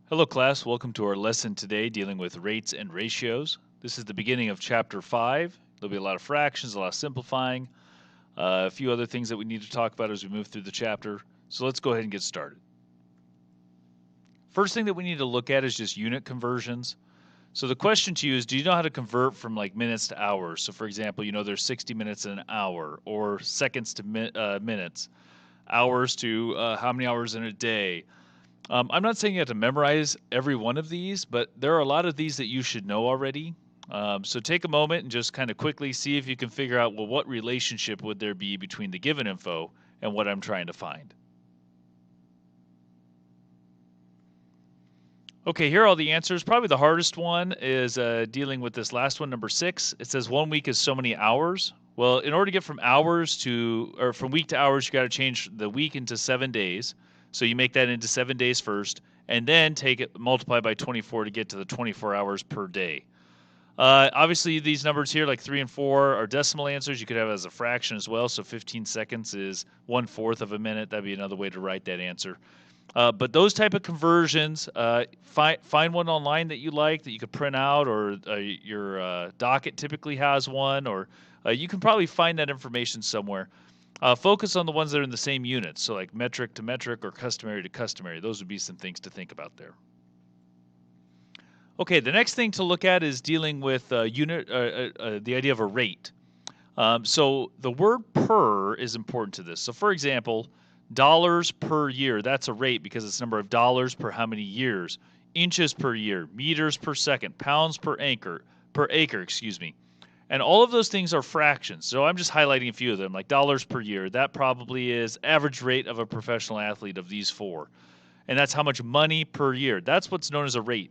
Hello, class. Welcome to our lesson today dealing with rates and ratios. This is the beginning of chapter 5. There'll be a lot of fractions, a lot of simplifying, a few other things that we need to talk about as we move through the chapter. So let's go ahead and get started. First thing that we need to look at is just unit conversions. So the question to you is, do you know how to convert from like minutes to hours? So for example, you know there's 60 minutes in an hour, or seconds to minutes, hours to how many hours in a day. I'm not saying you have to memorize every one of these, but there are a lot of these that you should know already. So take a moment and just kind of quickly see if you can figure out, well, what relationship would there be between the given info and what I'm trying to find? Okay, here are all the answers. Probably the hardest one is dealing with this last one, number 6. It says 1 week is so many hours. Well, in order to get from from week to hours, you got to change the week into 7 days. So you make that into 7 days first, and then multiply by 24 to get to the 24 hours per day. Obviously, these numbers here, like 3 and 4, are decimal answers. You could have it as a fraction as well. So 15 seconds is 1/4 of a minute. That'd be another way to write that answer. But those type of conversions, find one online that you like that you could print out, or your docket typically has one, or you can probably find that information somewhere. Focus on the ones that are in the same units, so like metric to metric or customary to customary. Those would be some things to think about there. Okay, the next thing to look at is dealing with the idea of a rate. So the word per is important to this. So for example, dollars per year, that's a rate because it's number of dollars per how many years. Inches per year, meters per second, pounds per acre, excuse me. And all of those things are fractions. So I'm just highlighting a few of them, like dollars per year. That probably is average rate of a professional athlete of these four. And that's how much money per year. That's what's known as a rate.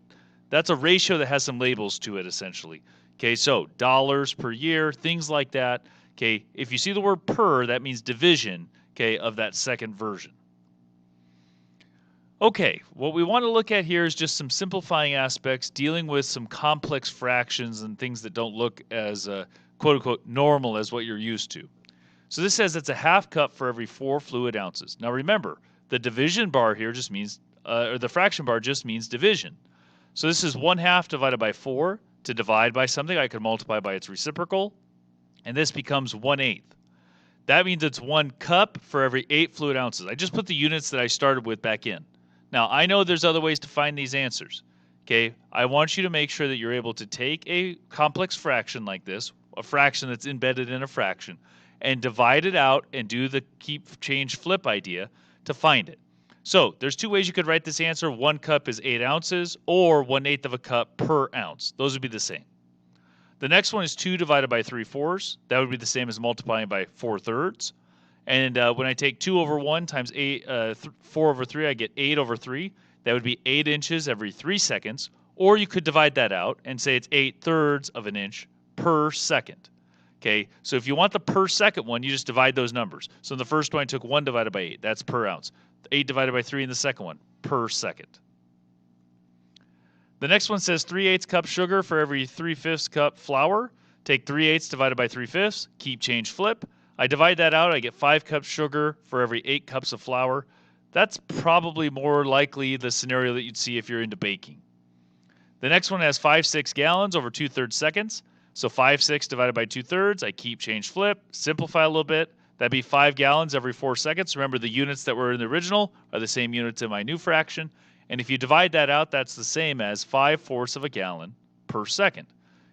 That's a ratio that has some labels to it, essentially. Okay, so dollars per year, things like that. Okay, if you see the word per, that means division, okay, of that second version. Okay, what we want to look at here is just some simplifying aspects, dealing with some complex fractions and things that don't look as quote unquote normal as what you're used to. So this says it's a half cup for every 4 fluid ounces. Now remember, the division bar here just means, or the fraction bar just means division. So this is 1/2 divided by 4. To divide by something, I could multiply by its reciprocal, and this becomes 1/8. That means it's 1 cup for every 8 fluid ounces. I just put the units that I started with back in. Now, I know there's other ways to find these answers. Okay, I want you to make sure that you're able to take a complex fraction like this, a fraction that's embedded in a fraction, and divide it out and do the keep, change, flip idea to find it. So there's 2 ways you could write this answer. 1 cup is 8 ounces, or 1/8 of a cup per ounce. Those would be the same. The next one is 2 divided by 3/4. That would be the same as multiplying by 4/3. And when I take 2 over 1 times 4 over 3, I get 8 over 3. That would be 8 inches every 3 seconds. Or you could divide that out and say it's 8/3 of an inch per second. Okay, so if you want the per second one, you just divide those numbers. So in the first one, I took 1 divided by 8. That's per ounce. 8 divided by 3 in the second one, per second. The next one says 3/8 cup sugar for every 3/5 cup flour. Take 3/8 divided by 3/5, keep, change, flip. I divide that out, I get 5 cups sugar for every 8 cups of flour. That's probably more likely the scenario that you'd see if you're into baking. The next one has 5/6 gallons over 2/3 seconds. So 5/6 divided by 2/3, I keep, change, flip, simplify a little bit. That'd be 5 gallons every 4 seconds. Remember, the units that were in the original are the same units in my new fraction. And if you divide that out, that's the same as 5/4 of a gallon per second.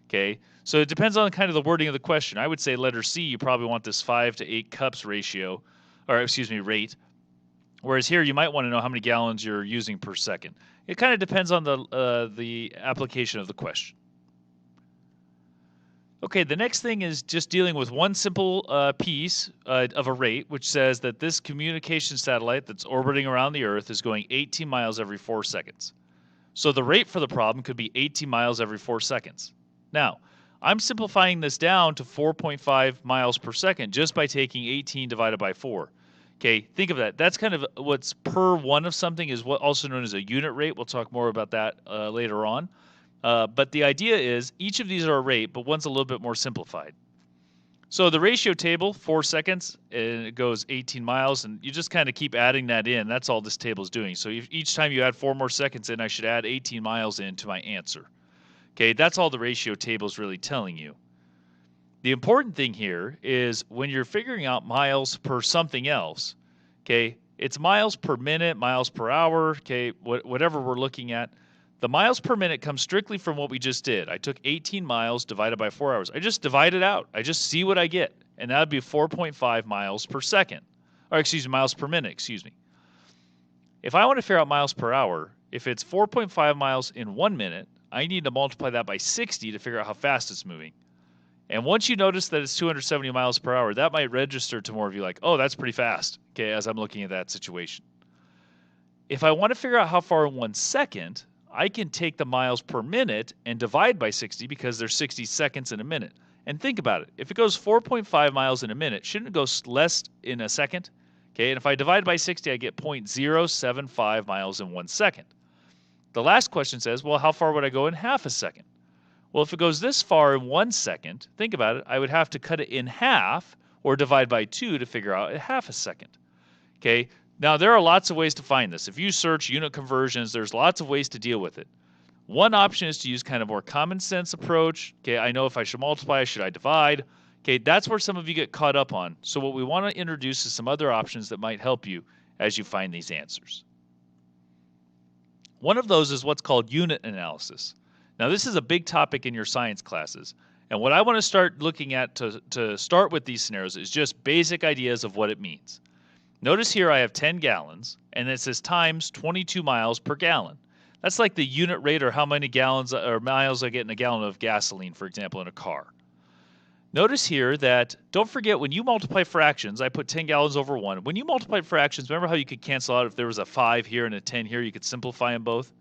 Okay, so it depends on kind of the wording of the question. I would say letter C, you probably want this 5 to 8 cups ratio, or excuse me, rate. Whereas here, you might want to know how many gallons you're using per second. It kind of depends on the application of the question. Okay, the next thing is just dealing with one simple piece of a rate, which says that this communication satellite that's orbiting around the Earth is going 18 miles every 4 seconds. So the rate for the problem could be 18 miles every 4 seconds. Now, I'm simplifying this down to 4.5 miles per second just by taking 18 divided by 4. Okay, think of that. That's kind of what's per one of something is what also known as a unit rate. We'll talk more about that later on. But the idea is each of these are a rate, but one's a little bit more simplified. So the ratio table, 4 seconds, and it goes 18 miles, and you just kind of keep adding that in. That's all this table is doing. So each time you add 4 more seconds in, I should add 18 miles into my answer. Okay, that's all the ratio table is really telling you. The important thing here is when you're figuring out miles per something else, okay, it's miles per minute, miles per hour, okay, whatever we're looking at. The miles per minute comes strictly from what we just did. I took 18 miles divided by 4 hours. I just divide it out. I just see what I get. And that would be 4.5 miles per second. Or excuse me, miles per minute, excuse me. If I want to figure out miles per hour, if it's 4.5 miles in 1 minute, I need to multiply that by 60 to figure out how fast it's moving. And once you notice that it's 270 miles per hour, that might register to more of you like, oh, that's pretty fast, okay, as I'm looking at that situation. If I want to figure out how far in 1 second, I can take the miles per minute and divide by 60 because there's 60 seconds in a minute. And think about it. If it goes 4.5 miles in a minute, shouldn't it go less in a second? Okay, and if I divide by 60, I get 0.075 miles in 1 second. The last question says, well, how far would I go in half a second? Well, if it goes this far in 1 second, think about it, I would have to cut it in half or divide by 2 to figure out a half a second. Okay, now there are lots of ways to find this. If you search unit conversions, there's lots of ways to deal with it. One option is to use kind of more common sense approach. Okay, I know if I should multiply, should I divide? Okay, that's where some of you get caught up on. So what we want to introduce is some other options that might help you as you find these answers. One of those is what's called unit analysis. Now, this is a big topic in your science classes. And what I want to start looking at to start with these scenarios is just basic ideas of what it means. Notice here I have 10 gallons, and it says times 22 miles per gallon. That's like the unit rate or how many gallons or miles I get in a gallon of gasoline, for example, in a car. Notice here that, don't forget, when you multiply fractions, I put 10 gallons over 1. When you multiply fractions, remember how you could cancel out if there was a 5 here and a 10 here, you could simplify them both?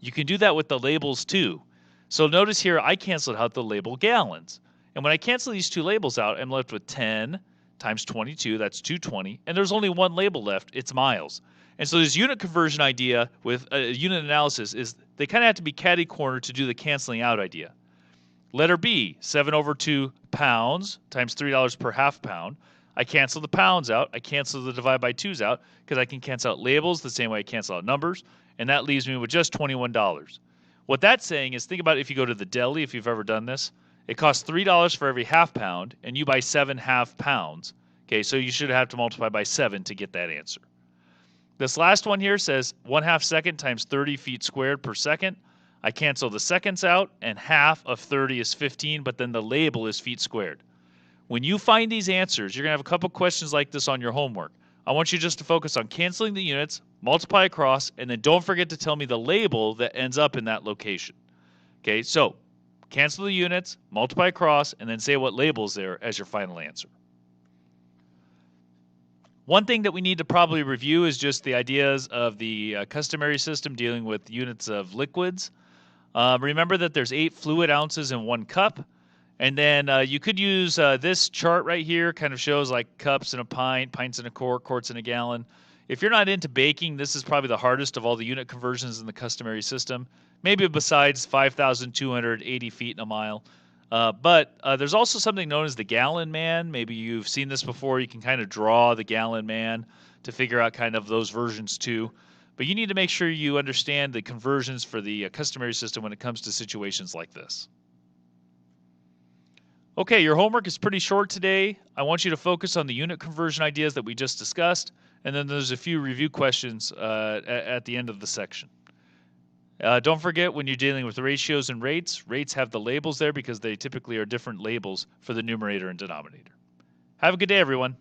You can do that with the labels too. So notice here I canceled out the label gallons. And when I cancel these two labels out, I'm left with 10 times 22, that's 220, and there's only one label left, it's miles. And so this unit conversion idea with unit analysis is they kind of have to be catty-cornered to do the canceling out idea. Letter B, 7 over 2 pounds times $3 per half pound. I cancel the pounds out. I cancel the divide by 2s out because I can cancel out labels the same way I cancel out numbers, and that leaves me with just $21. What that's saying is, think about if you go to the deli, if you've ever done this, it costs $3 for every half pound, and you buy 7 half pounds. Okay, so you should have to multiply by 7 to get that answer. This last one here says 1/2 second times 30 feet squared per second. I cancel the seconds out, and half of 30 is 15, but then the label is feet squared. When you find these answers, you're going to have a couple questions like this on your homework. I want you just to focus on canceling the units, multiply across, and then don't forget to tell me the label that ends up in that location. Okay, so cancel the units, multiply across, and then say what label is there as your final answer. One thing that we need to probably review is just the ideas of the customary system dealing with units of liquids. Remember that there's 8 fluid ounces in 1 cup. And then you could use this chart right here, kind of shows like cups in a pint, pints in a quart, quarts in a gallon. If you're not into baking, this is probably the hardest of all the unit conversions in the customary system, maybe besides 5,280 feet in a mile. But there's also something known as the gallon man. Maybe you've seen this before. You can kind of draw the gallon man to figure out kind of those versions too. But you need to make sure you understand the conversions for the customary system when it comes to situations like this. Okay, your homework is pretty short today. I want you to focus on the unit conversion ideas that we just discussed, and then there's a few review questions at the end of the section. Don't forget, when you're dealing with ratios and rates have the labels there because they typically are different labels for the numerator and denominator. Have a good day, everyone.